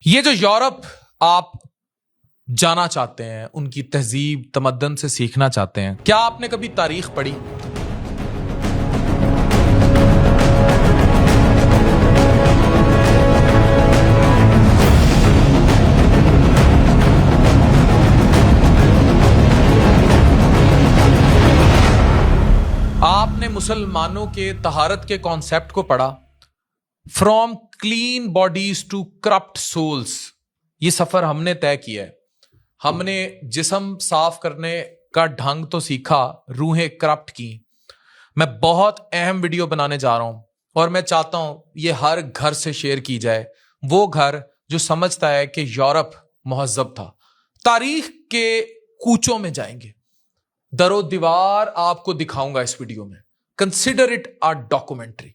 یہ جو یورپ آپ جانا چاہتے ہیں، ان کی تہذیب تمدن سے سیکھنا چاہتے ہیں، کیا آپ نے کبھی تاریخ پڑھی؟ آپ نے مسلمانوں کے طہارت کے کانسیپٹ کو پڑھا، from clean bodies to corrupt souls. یہ سفر ہم نے طے کیا ہے. ہم نے جسم صاف کرنے کا ڈھنگ تو سیکھا، روحیں کرپٹ کی. میں بہت اہم ویڈیو بنانے جا رہا ہوں اور میں چاہتا ہوں یہ ہر گھر سے شیئر کی جائے، وہ گھر جو سمجھتا ہے کہ یورپ مہذب تھا. تاریخ کے کوچوں میں جائیں گے، در و دیوار آپ کو دکھاؤں گا اس ویڈیو میں. Consider it a documentary.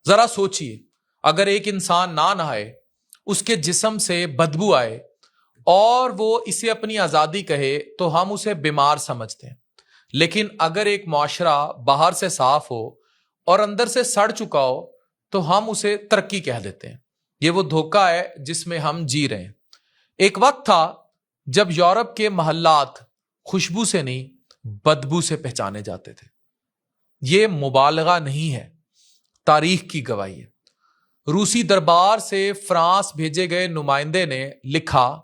ذرا سوچئے، اگر ایک انسان نہ نہائے، اس کے جسم سے بدبو آئے اور وہ اسے اپنی آزادی کہے تو ہم اسے بیمار سمجھتے ہیں. لیکن اگر ایک معاشرہ باہر سے صاف ہو اور اندر سے سڑ چکا ہو تو ہم اسے ترقی کہہ دیتے ہیں. یہ وہ دھوکہ ہے جس میں ہم جی رہے ہیں. ایک وقت تھا جب یورپ کے محلات خوشبو سے نہیں، بدبو سے پہچانے جاتے تھے. یہ مبالغہ نہیں ہے، تاریخ کی گواہی ہے. روسی دربار سے فرانس بھیجے گئے نمائندے نے لکھا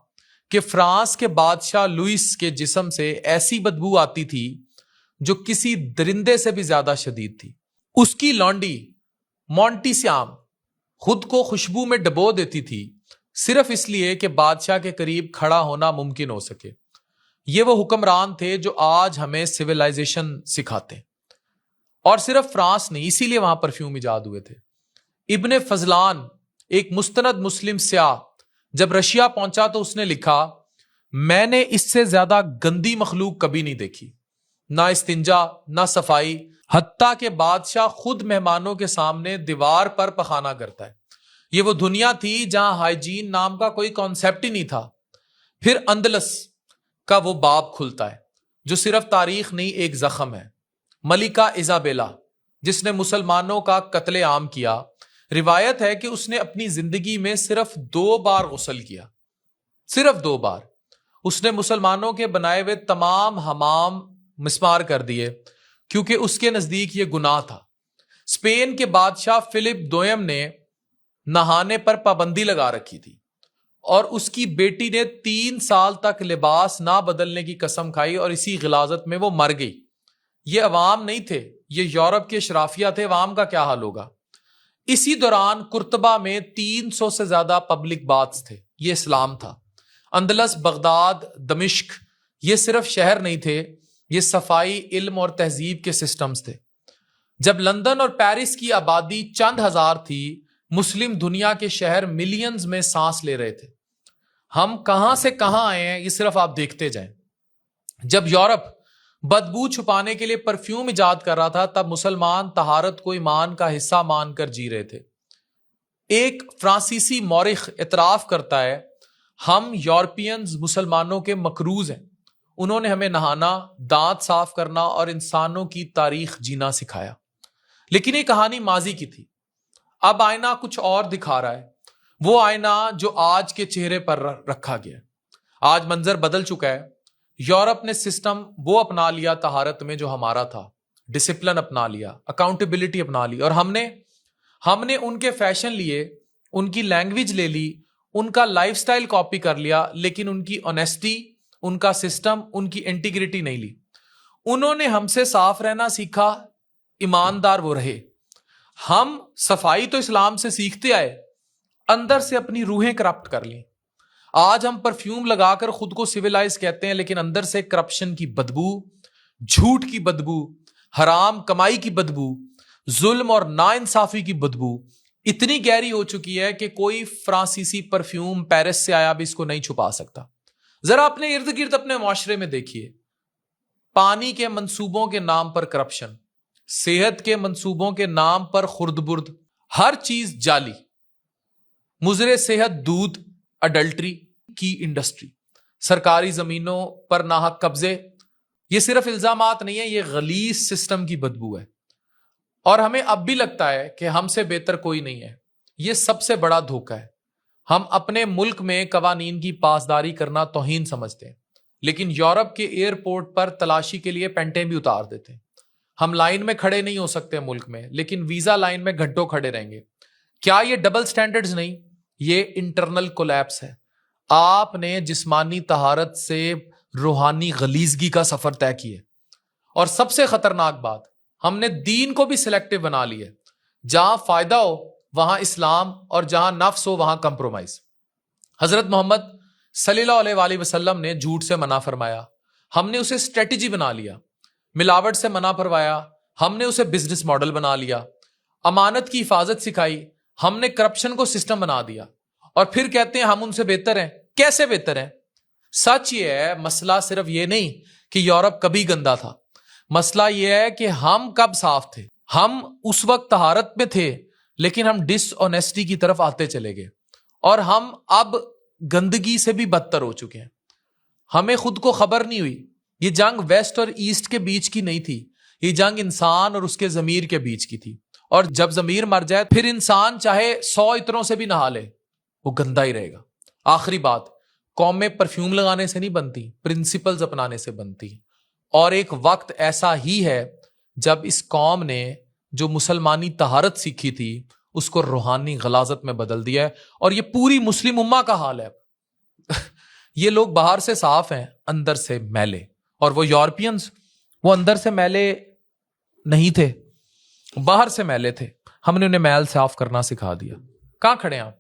کہ فرانس کے بادشاہ لوئس کے جسم سے ایسی بدبو آتی تھی جو کسی درندے سے بھی زیادہ شدید تھی. اس کی لانڈی مونٹی سیام خود کو خوشبو میں ڈبو دیتی تھی، صرف اس لیے کہ بادشاہ کے قریب کھڑا ہونا ممکن ہو سکے. یہ وہ حکمران تھے جو آج ہمیں سویلائزیشن سکھاتے ہیں. اور صرف فرانس نہیں، اسی لیے وہاں پرفیوم ایجاد ہوئے تھے. ابن فضلان، ایک مستند مسلم سیاح، جب رشیا پہنچا تو اس نے لکھا، میں نے اس سے زیادہ گندی مخلوق کبھی نہیں دیکھی. نہ استنجا، نہ صفائی، حتیٰ کہ بادشاہ خود مہمانوں کے سامنے دیوار پر پخانہ کرتا ہے. یہ وہ دنیا تھی جہاں ہائیجین نام کا کوئی کانسیپٹ ہی نہیں تھا. پھر اندلس کا وہ باب کھلتا ہے جو صرف تاریخ نہیں، ایک زخم ہے. ملکہ ایزابیلا، جس نے مسلمانوں کا قتل عام کیا. روایت ہے کہ اس نے اپنی زندگی میں صرف 2 بار غسل کیا، صرف 2 بار. اس نے مسلمانوں کے بنائے ہوئے تمام حمام مسمار کر دیے کیونکہ اس کے نزدیک یہ گناہ تھا. اسپین کے بادشاہ فلپ دویم نے نہانے پر پابندی لگا رکھی تھی اور اس کی بیٹی نے 3 سال تک لباس نہ بدلنے کی قسم کھائی اور اسی غلاظت میں وہ مر گئی. یہ عوام نہیں تھے، یہ یورپ کے اشرافیہ تھے. عوام کا کیا حال ہوگا؟ اسی دوران قرطبہ میں 300 سے زیادہ پبلک باتس تھے. یہ اسلام تھا. اندلس، بغداد، دمشق، یہ صرف شہر نہیں تھے، یہ صفائی، علم اور تہذیب کے سسٹمز تھے. جب لندن اور پیرس کی آبادی چند ہزار تھی، مسلم دنیا کے شہر ملینز میں سانس لے رہے تھے. ہم کہاں سے کہاں آئے ہیں، یہ صرف آپ دیکھتے جائیں. جب یورپ بدبو چھپانے کے لیے پرفیوم ایجاد کر رہا تھا، تب مسلمان طہارت کو ایمان کا حصہ مان کر جی رہے تھے. ایک فرانسیسی مورخ اعتراف کرتا ہے، ہم یورپینز مسلمانوں کے مکروز ہیں. انہوں نے ہمیں نہانا، دانت صاف کرنا اور انسانوں کی تاریخ جینا سکھایا. لیکن یہ کہانی ماضی کی تھی. اب آئینہ کچھ اور دکھا رہا ہے، وہ آئینہ جو آج کے چہرے پر رکھا گیا. آج منظر بدل چکا ہے. یورپ نے سسٹم وہ اپنا لیا طہارت میں جو ہمارا تھا. ڈسپلن اپنا لیا، اکاؤنٹیبلٹی اپنا لی، اور ہم نے ان کے فیشن لیے، ان کی لینگویج لے لی، ان کا لائف سٹائل کاپی کر لیا، لیکن ان کی آنیسٹی، ان کا سسٹم، ان کی انٹیگریٹی نہیں لی. انہوں نے ہم سے صاف رہنا سیکھا، ایماندار وہ رہے. ہم صفائی تو اسلام سے سیکھتے آئے، اندر سے اپنی روحیں کرپٹ کر لیں. آج ہم پرفیوم لگا کر خود کو سویلائز کہتے ہیں، لیکن اندر سے کرپشن کی بدبو، جھوٹ کی بدبو، حرام کمائی کی بدبو، ظلم اور ناانصافی کی بدبو اتنی گہری ہو چکی ہے کہ کوئی فرانسیسی پرفیوم پیرس سے آیا بھی اس کو نہیں چھپا سکتا. ذرا اپنے ارد گرد اپنے معاشرے میں دیکھیے. پانی کے منصوبوں کے نام پر کرپشن، صحت کے منصوبوں کے نام پر خرد برد، ہر چیز جعلی. مضر صحت دودھ، اڈلٹری کی انڈسٹری، سرکاری زمینوں پر ناحق قبضے. یہ صرف الزامات نہیں ہیں، یہ غلیظ سسٹم کی بدبو ہے. اور ہمیں اب بھی لگتا ہے کہ ہم سے بہتر کوئی نہیں ہے. یہ سب سے بڑا دھوکہ ہے. ہم اپنے ملک میں قوانین کی پاسداری کرنا توہین سمجھتے ہیں، لیکن یورپ کے ایئرپورٹ پر تلاشی کے لیے پینٹیں بھی اتار دیتے ہیں۔ ہم لائن میں کھڑے نہیں ہو سکتے ملک میں، لیکن ویزا لائن میں گھنٹوں کھڑے رہیں گے۔ کیا یہ ڈبل سٹینڈرڈز نہیں؟ یہ انٹرنل کولیپس ہے۔ آپ نے جسمانی طہارت سے روحانی غلیظگی کا سفر طے کیا، اور سب سے خطرناک بات، ہم نے دین کو بھی سلیکٹو بنا لیا۔ جہاں فائدہ ہو وہاں اسلام، اور جہاں نفس ہو وہاں کمپرومائز۔ حضرت محمد صلی اللہ علیہ وآلہ وسلم نے جھوٹ سے منع فرمایا، ہم نے اسے اسٹریٹجی بنا لیا۔ ملاوٹ سے منع فرمایا، ہم نے اسے بزنس ماڈل بنا لیا۔ امانت کی حفاظت سکھائی، ہم نے کرپشن کو سسٹم بنا دیا۔ اور پھر کہتے ہیں ہم ان سے بہتر ہیں۔ کیسے بہتر ہیں؟ سچ یہ ہے، مسئلہ صرف یہ نہیں کہ یورپ کبھی گندا تھا، مسئلہ یہ ہے کہ ہم کب صاف تھے۔ ہم اس وقت طہارت میں تھے، لیکن ہم ڈس آنیسٹی کی طرف آتے چلے گئے، اور ہم اب گندگی سے بھی بدتر ہو چکے ہیں۔ ہمیں خود کو خبر نہیں ہوئی۔ یہ جنگ ویسٹ اور ایسٹ کے بیچ کی نہیں تھی، یہ جنگ انسان اور اس کے ضمیر کے بیچ کی تھی۔ اور جب ضمیر مر جائے پھر انسان چاہے 100 عطروں سے بھی نہا لے، وہ گندا ہی رہے گا۔ آخری بات، قومیں پرفیوم لگانے سے نہیں بنتی، پرنسپلز اپنانے سے بنتی۔ اور ایک وقت ایسا ہی ہے جب اس قوم نے جو مسلمانی طہارت سیکھی تھی اس کو روحانی غلاظت میں بدل دیا ہے، اور یہ پوری مسلم امہ کا حال ہے۔ یہ لوگ باہر سے صاف ہیں، اندر سے میلے، اور وہ یورپینز، وہ اندر سے میلے نہیں تھے، باہر سے میلے تھے۔ ہم نے انہیں میل صاف کرنا سکھا دیا۔ کہاں کھڑے ہیں آپ؟